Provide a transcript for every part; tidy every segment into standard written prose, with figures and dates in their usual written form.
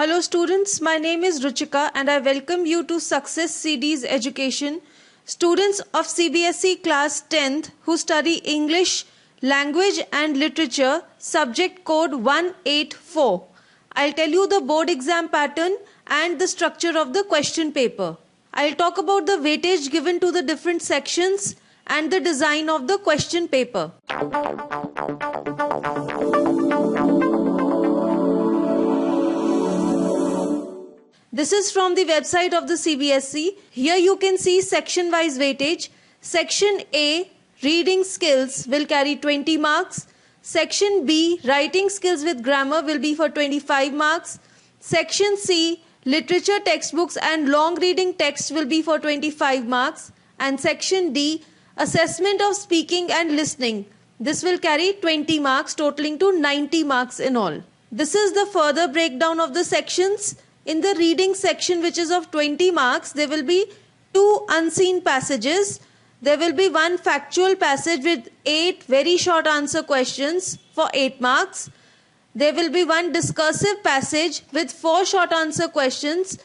Hello students, my name is Ruchika and I welcome you to Success CD's Education. Students of CBSE class 10th who study English, Language and Literature, subject code 184. I'll tell you the board exam pattern and the structure of the question paper. I'll talk about the weightage given to the different sections and the design of the question paper. This is from the website of the CBSE. Here you can see section-wise weightage. Section A, reading skills, will carry 20 marks. Section B, writing skills with grammar, will be for 25 marks. Section C, literature textbooks and long reading text, will be for 25 marks. And Section D, assessment of speaking and listening. This will carry 20 marks, totaling to 90 marks in all. This is the further breakdown of the sections. In the reading section, which is of 20 marks, there will be 2 unseen passages. There will be 1 factual passage with 8 very short answer questions for 8 marks. There will be 1 discursive passage with 4 short answer questions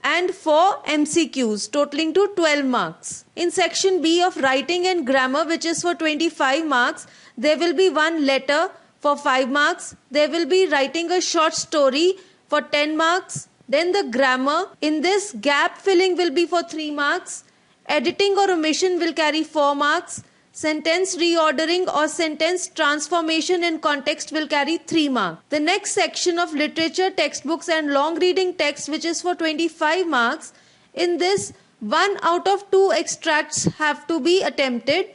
and 4 MCQs, totaling to 12 marks. In section B of writing and grammar, which is for 25 marks, there will be 1 letter for 5 marks. There will be writing a short story for 10 marks. Then the grammar, in this gap filling will be for 3 marks. Editing or omission will carry 4 marks. Sentence reordering or sentence transformation in context will carry 3 marks. The next section of literature textbooks and long reading text, which is for 25 marks. In this, 1 out of 2 extracts have to be attempted.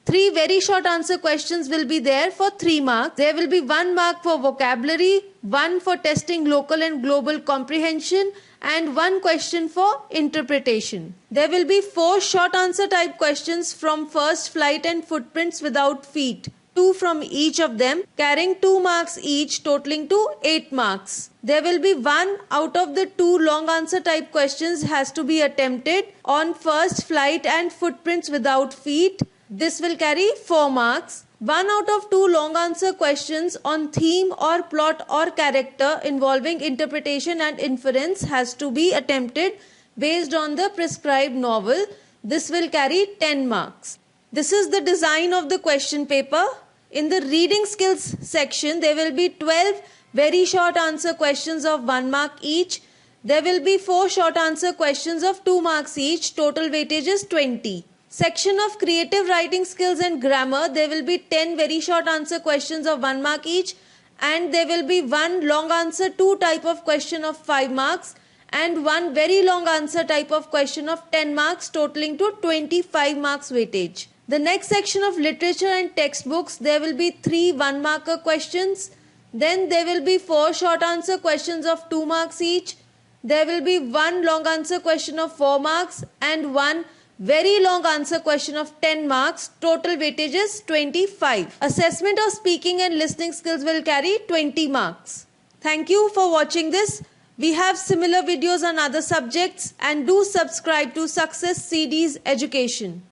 3 very short answer questions will be there for 3 marks. There will be 1 mark for vocabulary, 1 for testing local and global comprehension, and 1 question for interpretation. There will be 4 short answer type questions from first flight and footprints without feet. 2 from each of them, carrying 2 marks each, totaling to 8 marks. There will be 1 out of the 2 long answer type questions has to be attempted on first flight and footprints without feet. This will carry 4 marks. 1 out of 2 long answer questions on theme or plot or character involving interpretation and inference has to be attempted based on the prescribed novel. This will carry 10 marks. This is the design of the question paper. In the reading skills section, there will be 12 very short answer questions of 1 mark each. There will be 4 short answer questions of 2 marks each. Total weightage is 20. Section of creative writing skills and grammar, there will be 10 very short answer questions of 1 mark each, and there will be 1 long answer 2 type of question of 5 marks and 1 very long answer type of question of 10 marks, totaling to 25 marks weightage. The next section of literature and textbooks, there will be 3 1 marker questions. Then there will be 4 short answer questions of 2 marks each. There will be 1 long answer question of 4 marks and 1 very long answer question of 10 marks. Total weightage is 25. Assessment of speaking and listening skills will carry 20 marks. Thank you for watching this. We have similar videos on other subjects, and do subscribe to Success CD's Education.